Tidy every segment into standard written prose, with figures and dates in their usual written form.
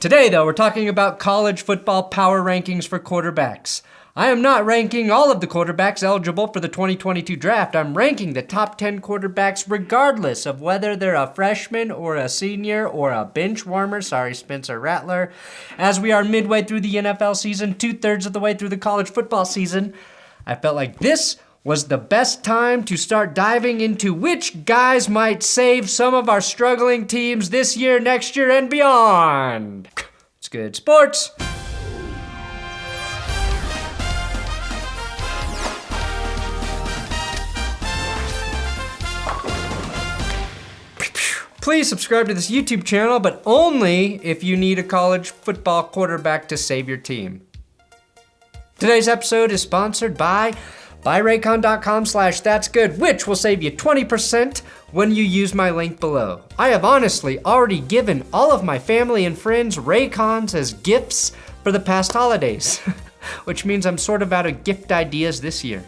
Today, though, we're talking about college football power rankings for quarterbacks. I am not ranking all of the quarterbacks eligible for the 2022 draft. I'm ranking the top 10 quarterbacks regardless of whether they're a freshman or a senior or a bench warmer. Sorry, Spencer Rattler. As we are midway through the NFL season, 2/3 of the way through the college football season, I felt like this was the best time to start diving into which guys might save some of our struggling teams this year, next year, and beyond. It's good sports. Please subscribe to this YouTube channel, but only if you need a college football quarterback to save your team. Today's episode is sponsored by buyraycon.com/thatsgood, which will save you 20% when you use my link below. I have honestly already given all of my family and friends Raycons as gifts for the past holidays, which means I'm sort of out of gift ideas this year.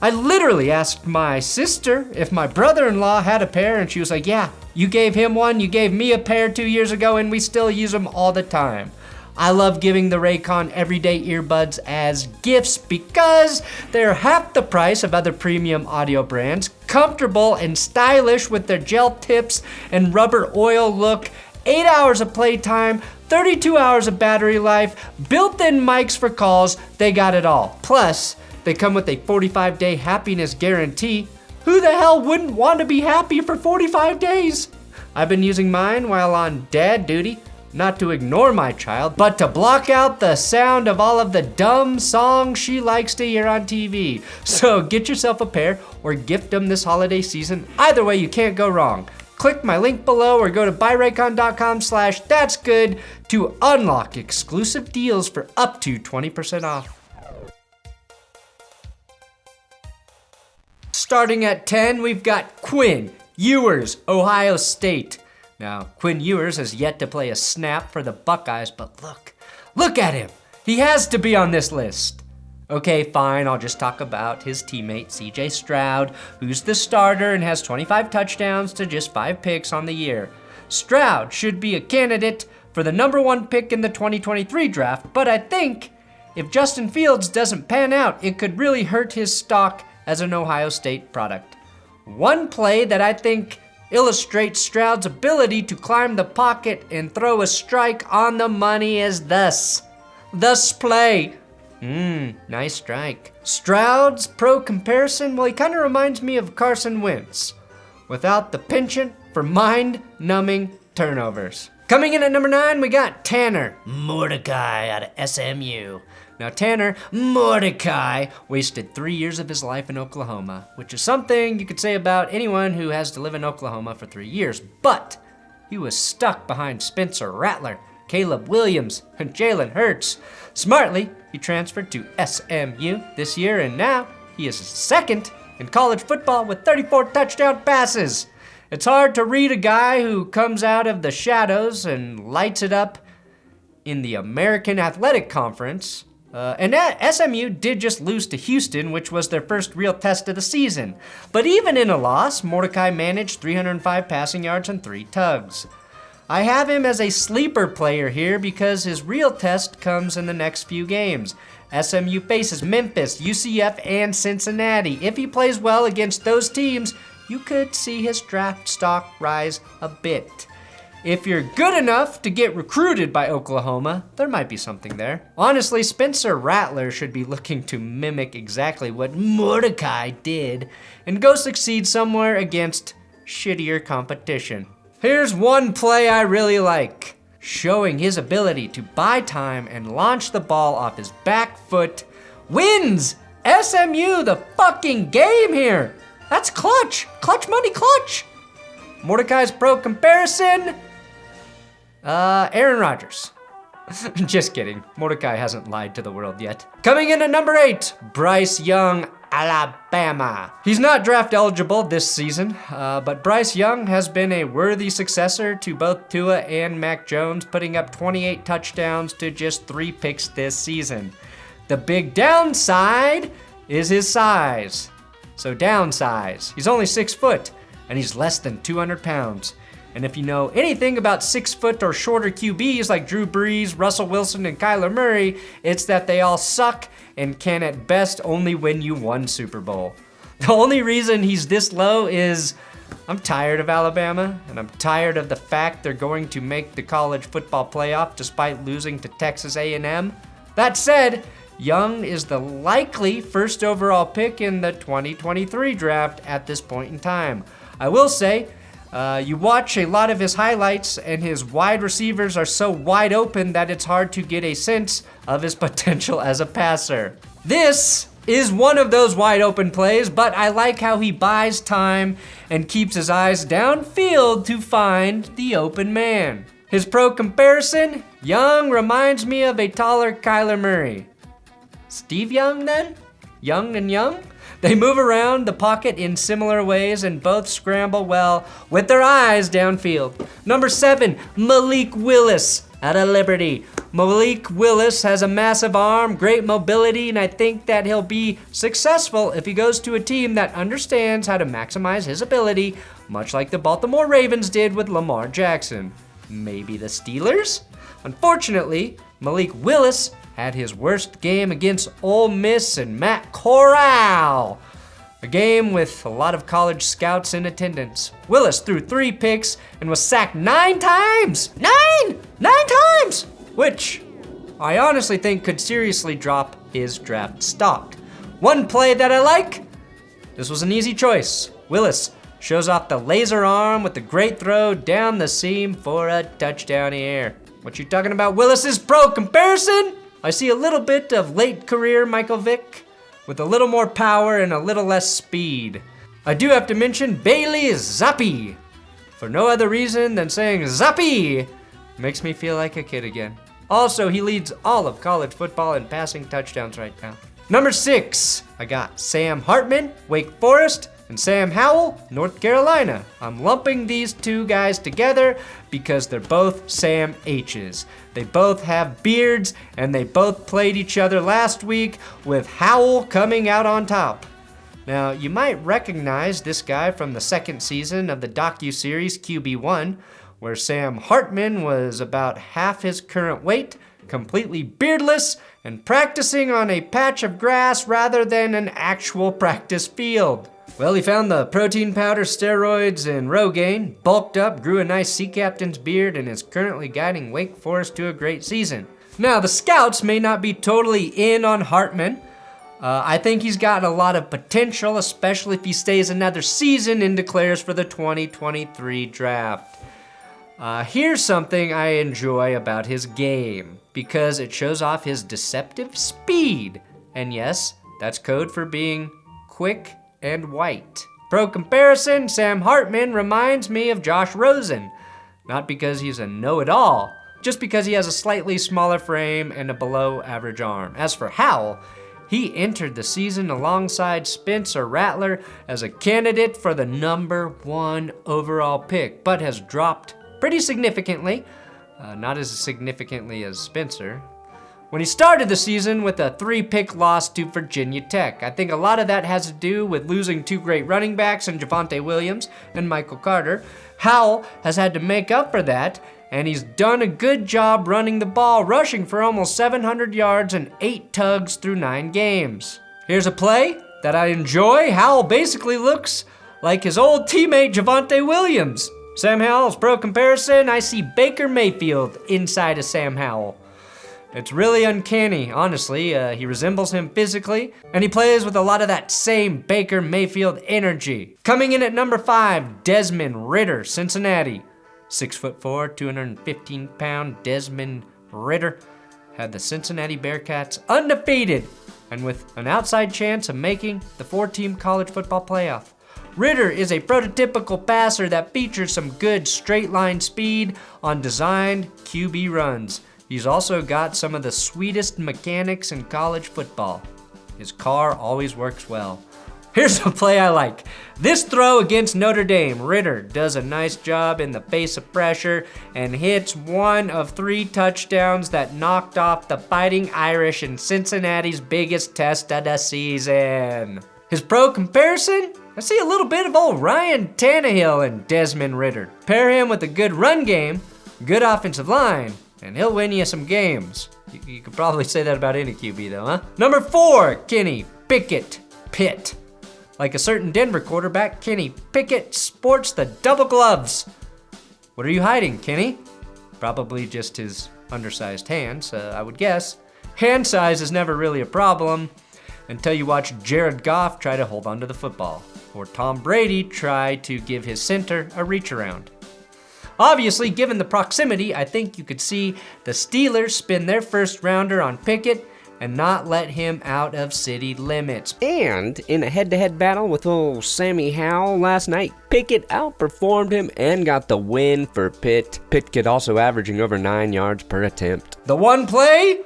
I literally asked my sister if my brother-in-law had a pair, and she was like, yeah, you gave him one, you gave me a pair 2 years ago, and we still use them all the time. I love giving the Raycon everyday earbuds as gifts because they're half the price of other premium audio brands, comfortable and stylish with their gel tips and rubber oil look, 8 hours of playtime, 32 hours of battery life, built-in mics for calls, they got it all. Plus, they come with a 45-day happiness guarantee. Who the hell wouldn't want to be happy for 45 days? I've been using mine while on dad duty. Not to ignore my child, but to block out the sound of all of the dumb songs she likes to hear on TV. So get yourself a pair or gift them this holiday season. Either way, you can't go wrong. Click my link below or go to buyraycon.com/thatsgood to unlock exclusive deals for up to 20% off. Starting at 10, we've got Quinn Ewers, Ohio State. Now, Quinn Ewers has yet to play a snap for the Buckeyes, but look at him. He has to be on this list. Okay, fine, I'll just talk about his teammate, CJ Stroud, who's the starter and has 25 touchdowns to just 5 picks on the year. Stroud should be a candidate for the number 1 pick in the 2023 draft, but I think if Justin Fields doesn't pan out, it could really hurt his stock as an Ohio State product. One play that I think illustrates Stroud's ability to climb the pocket and throw a strike on the money is this play. Nice strike. Stroud's pro comparison, well, he kind of reminds me of Carson Wentz, without the penchant for mind-numbing turnovers. Coming in at number 9, we got Tanner Mordecai out of SMU. Now, Tanner Mordecai wasted 3 years of his life in Oklahoma, which is something you could say about anyone who has to live in Oklahoma for 3 years, but he was stuck behind Spencer Rattler, Caleb Williams, and Jalen Hurts. Smartly, he transferred to SMU this year, and now he is second in college football with 34 touchdown passes. It's hard to read a guy who comes out of the shadows and lights it up in the American Athletic Conference. And SMU did just lose to Houston, which was their first real test of the season. But even in a loss, Mordecai managed 305 passing yards and 3 tugs. I have him as a sleeper player here because his real test comes in the next few games. SMU faces Memphis, UCF, and Cincinnati. If he plays well against those teams, you could see his draft stock rise a bit. If you're good enough to get recruited by Oklahoma, there might be something there. Honestly, Spencer Rattler should be looking to mimic exactly what Mordecai did and go succeed somewhere against shittier competition. Here's one play I really like. Showing his ability to buy time and launch the ball off his back foot wins SMU the fucking game here. That's clutch. Clutch money, clutch. Mordecai's pro comparison, Aaron Rodgers. Just kidding. Mordecai hasn't lied to the world yet. Coming in at number 8, Bryce Young, Alabama. He's not draft eligible this season, but Bryce Young has been a worthy successor to both Tua and Mac Jones, putting up 28 touchdowns to just 3 picks this season. The big downside is his size. So downsize. He's only 6 foot, and he's less than 200 pounds. And if you know anything about 6 foot or shorter QBs like Drew Brees, Russell Wilson, and Kyler Murray, it's that they all suck and can at best only win you 1 Super Bowl. The only reason he's this low is I'm tired of Alabama, and I'm tired of the fact they're going to make the college football playoff despite losing to Texas A&M. That said, Young is the likely first overall pick in the 2023 draft at this point in time. I will say, you watch a lot of his highlights and his wide receivers are so wide open that it's hard to get a sense of his potential as a passer. This is one of those wide open plays, but I like how he buys time and keeps his eyes downfield to find the open man. His pro comparison, Young reminds me of a taller Kyler Murray. Steve Young then? Young and Young? They move around the pocket in similar ways and both scramble well with their eyes downfield. Number 7, Malik Willis out of Liberty. Malik Willis has a massive arm, great mobility, and I think that he'll be successful if he goes to a team that understands how to maximize his ability, much like the Baltimore Ravens did with Lamar Jackson. Maybe the Steelers? Unfortunately, Malik Willis had his worst game against Ole Miss and Matt Corral. A game with a lot of college scouts in attendance. Willis threw 3 picks and was sacked 9 times. 9 times! Which I honestly think could seriously drop his draft stock. One play that I like, this was an easy choice. Willis shows off the laser arm with a great throw down the seam for a touchdown here. What you talking about, Willis's pro comparison? I see a little bit of late career Michael Vick with a little more power and a little less speed. I do have to mention Bailey Zappi for no other reason than saying Zappi makes me feel like a kid again. Also, he leads all of college football in passing touchdowns right now. Number 6, I got Sam Hartman, Wake Forest, and Sam Howell, North Carolina. I'm lumping these 2 guys together because they're both Sam H's. They both have beards, and they both played each other last week with Howell coming out on top. Now, you might recognize this guy from the 2nd season of the docu-series QB1, where Sam Hartman was about half his current weight, completely beardless, and practicing on a patch of grass rather than an actual practice field. Well, he found the protein powder, steroids, and Rogaine, bulked up, grew a nice sea captain's beard, and is currently guiding Wake Forest to a great season. Now, the scouts may not be totally in on Hartman. I think he's got a lot of potential, especially if he stays another season and declares for the 2023 draft. Here's something I enjoy about his game, because it shows off his deceptive speed. And yes, that's code for being quick and white. Pro comparison, Sam Hartman reminds me of Josh Rosen. Not because he's a know-it-all, just because he has a slightly smaller frame and a below-average arm. As for Howell, he entered the season alongside Spencer Rattler as a candidate for the number 1 overall pick, but has dropped pretty significantly, not as significantly as Spencer, when he started the season with a 3-pick loss to Virginia Tech. I think a lot of that has to do with losing 2 great running backs in Javonte Williams and Michael Carter. Howell has had to make up for that, and he's done a good job running the ball, rushing for almost 700 yards and 8 tugs through 9 games. Here's a play that I enjoy. Howell basically looks like his old teammate Javonte Williams. Sam Howell's pro comparison, I see Baker Mayfield inside of Sam Howell. It's really uncanny, honestly. He resembles him physically, and he plays with a lot of that same Baker Mayfield energy. Coming in at number 5, Desmond Ridder, Cincinnati. 6'4", 215-pound Desmond Ridder had the Cincinnati Bearcats undefeated and with an outside chance of making the 4-team college football playoff. Ridder is a prototypical passer that features some good straight line speed on designed QB runs. He's also got some of the sweetest mechanics in college football. His car always works well. Here's a play I like. This throw against Notre Dame. Ridder does a nice job in the face of pressure and hits 1 of 3 touchdowns that knocked off the Fighting Irish in Cincinnati's biggest test of the season. His pro comparison? I see a little bit of old Ryan Tannehill and Desmond Ritter. Pair him with a good run game, good offensive line, and he'll win you some games. You could probably say that about any QB though, huh? Number 4, Kenny Pickett, Pitt. Like a certain Denver quarterback, Kenny Pickett sports the double gloves. What are you hiding, Kenny? Probably just his undersized hands, I would guess. Hand size is never really a problem until you watch Jared Goff try to hold onto the football, or Tom Brady try to give his center a reach around. Obviously, given the proximity, I think you could see the Steelers spin their first rounder on Pickett and not let him out of city limits. And in a head-to-head battle with old Sammy Howell last night, Pickett outperformed him and got the win for Pitt. Pickett also averaging over 9 yards per attempt. The one play?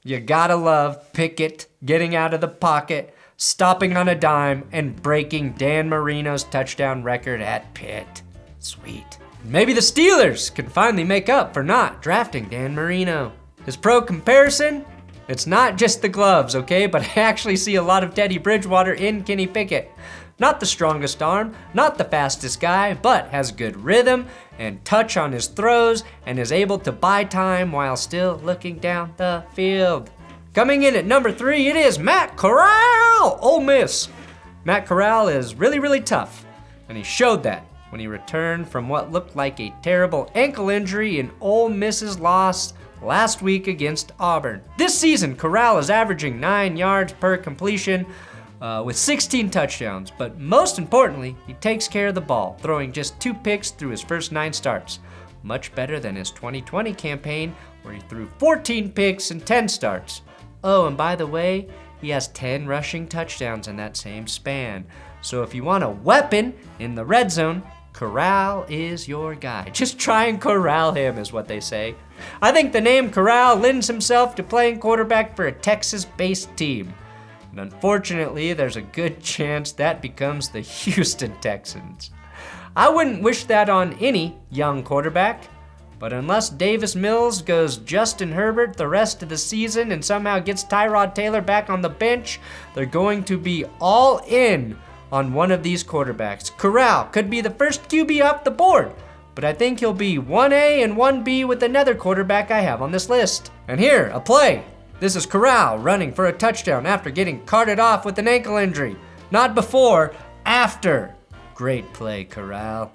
You gotta love Pickett getting out of the pocket, stopping on a dime, and breaking Dan Marino's touchdown record at Pitt. Sweet. Maybe the Steelers can finally make up for not drafting Dan Marino. His pro comparison? It's not just the gloves, okay? But I actually see a lot of Teddy Bridgewater in Kenny Pickett. Not the strongest arm, not the fastest guy, but has good rhythm and touch on his throws and is able to buy time while still looking down the field. Coming in at number 3, it is Matt Corral, Ole Miss. Matt Corral is really tough, and he showed that when he returned from what looked like a terrible ankle injury in Ole Miss's loss last week against Auburn. This season, Corral is averaging 9 yards per completion with 16 touchdowns, but most importantly, he takes care of the ball, throwing just 2 picks through his first 9 starts. Much better than his 2020 campaign, where he threw 14 picks and 10 starts. Oh, and by the way, he has 10 rushing touchdowns in that same span. So if you want a weapon in the red zone, Corral is your guy. Just try and corral him, is what they say. I think the name Corral lends himself to playing quarterback for a Texas-based team. And unfortunately, there's a good chance that becomes the Houston Texans. I wouldn't wish that on any young quarterback, but unless Davis Mills goes Justin Herbert the rest of the season and somehow gets Tyrod Taylor back on the bench, they're going to be all in on one of these quarterbacks. Corral could be the first QB off the board, but I think he'll be 1A and 1B with another quarterback I have on this list. And here, a play. This is Corral running for a touchdown after getting carted off with an ankle injury. Not before, after. Great play, Corral.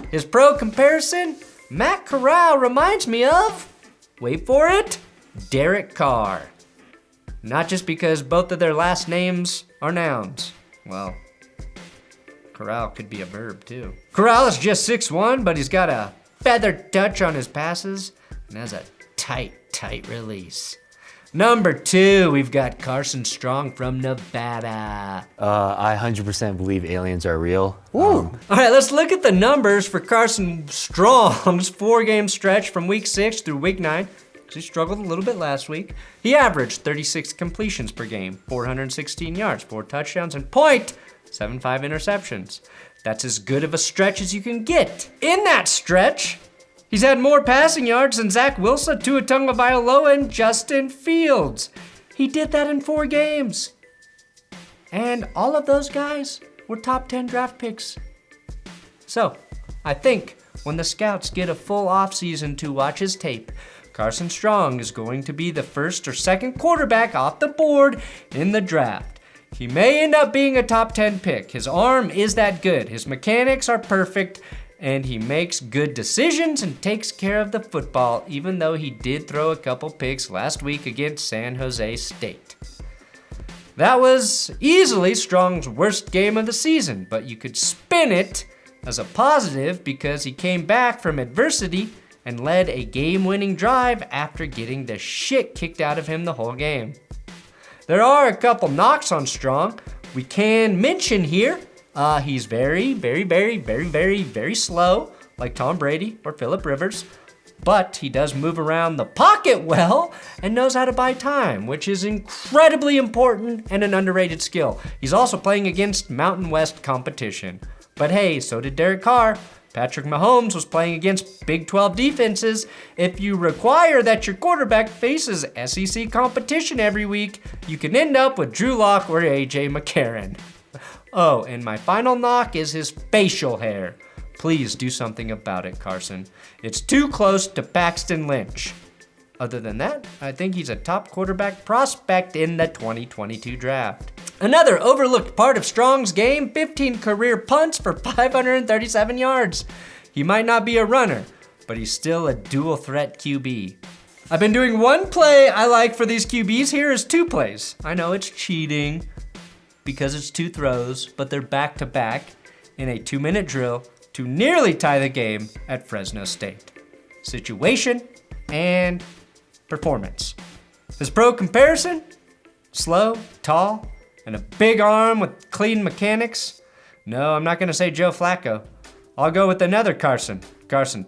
His pro comparison? Matt Corral reminds me of, wait for it, Derek Carr. Not just because both of their last names are nouns. Well, Corral could be a verb too. Corral is just 6'1", but he's got a feathered touch on his passes and has a tight release. Number 2, we've got Carson Strong from Nevada. I 100% believe aliens are real. All right, let's look at the numbers for Carson Strong's 4-game stretch from week 6 through week 9. He struggled a little bit last week. He averaged 36 completions per game, 416 yards, 4 touchdowns, and 0.75 interceptions. That's as good of a stretch as you can get. In that stretch, he's had more passing yards than Zach Wilson, Tua Tagovailoa, and Justin Fields. He did that in 4 games. And all of those guys were top 10 draft picks. So, I think when the scouts get a full offseason to watch his tape, Carson Strong is going to be the first or second quarterback off the board in the draft. He may end up being a top 10 pick. His arm is that good. His mechanics are perfect. And he makes good decisions and takes care of the football, even though he did throw a couple picks last week against San Jose State. That was easily Strong's worst game of the season, but you could spin it as a positive because he came back from adversity and led a game-winning drive after getting the shit kicked out of him the whole game. There are a couple knocks on Strong we can mention here. He's very slow, like Tom Brady or Phillip Rivers, but he does move around the pocket well and knows how to buy time, which is incredibly important and an underrated skill. He's also playing against Mountain West competition. But hey, so did Derek Carr. Patrick Mahomes was playing against Big 12 defenses. If you require that your quarterback faces SEC competition every week, you can end up with Drew Lock or AJ McCarron. Oh, and my final knock is his facial hair. Please do something about it, Carson. It's too close to Paxton Lynch. Other than that, I think he's a top quarterback prospect in the 2022 draft. Another overlooked part of Strong's game, 15 career punts for 537 yards. He might not be a runner, but he's still a dual threat QB. I've been doing one play I like for these QBs. Here is two plays. I know it's cheating because it's two throws, but they're back to back in a 2-minute drill to nearly tie the game at Fresno State. Situation and performance. His pro comparison, slow, tall, and a big arm with clean mechanics. No, I'm not gonna say Joe Flacco. I'll go with another Carson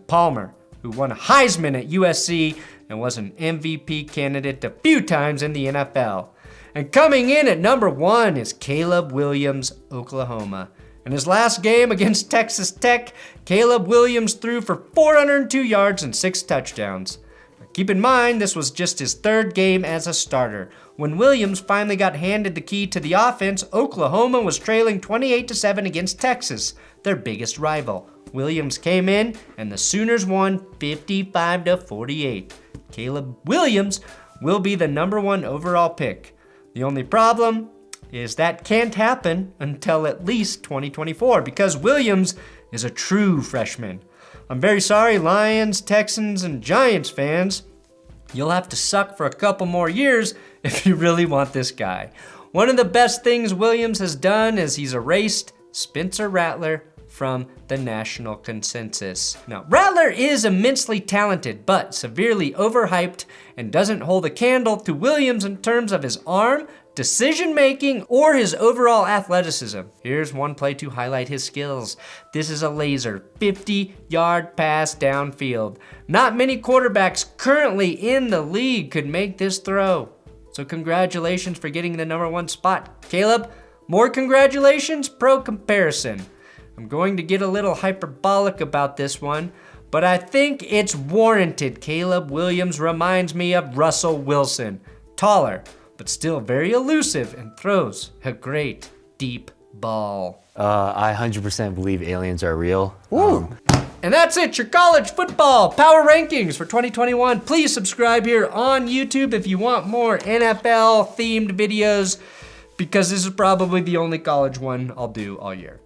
Palmer, who won a Heisman at USC and was an MVP candidate a few times in the NFL. And coming in at number 1 is Caleb Williams, Oklahoma. In his last game against Texas Tech, Caleb Williams threw for 402 yards and 6 touchdowns. Keep in mind, this was just his 3rd game as a starter. When Williams finally got handed the key to the offense, Oklahoma was trailing 28-7 against Texas, their biggest rival. Williams came in, and the Sooners won 55-48. Caleb Williams will be the number 1 overall pick. The only problem is that can't happen until at least 2024 because Williams is a true freshman. I'm very sorry, Lions, Texans, and Giants fans. You'll have to suck for a couple more years if you really want this guy. One of the best things Williams has done is he's erased Spencer Rattler from the national consensus. Now, Rattler is immensely talented, but severely overhyped and doesn't hold a candle to Williams in terms of his arm, decision-making, or his overall athleticism. Here's one play to highlight his skills. This is a laser 50-yard pass downfield. Not many quarterbacks currently in the league could make this throw. So congratulations for getting the number 1 spot. Caleb, more congratulations, pro comparison. I'm going to get a little hyperbolic about this one, but I think it's warranted. Caleb Williams reminds me of Russell Wilson. Taller, but still very elusive and throws a great deep ball. I 100% believe aliens are real. And that's it, your college football power rankings for 2021. Please subscribe here on YouTube if you want more NFL themed videos, because this is probably the only college one I'll do all year.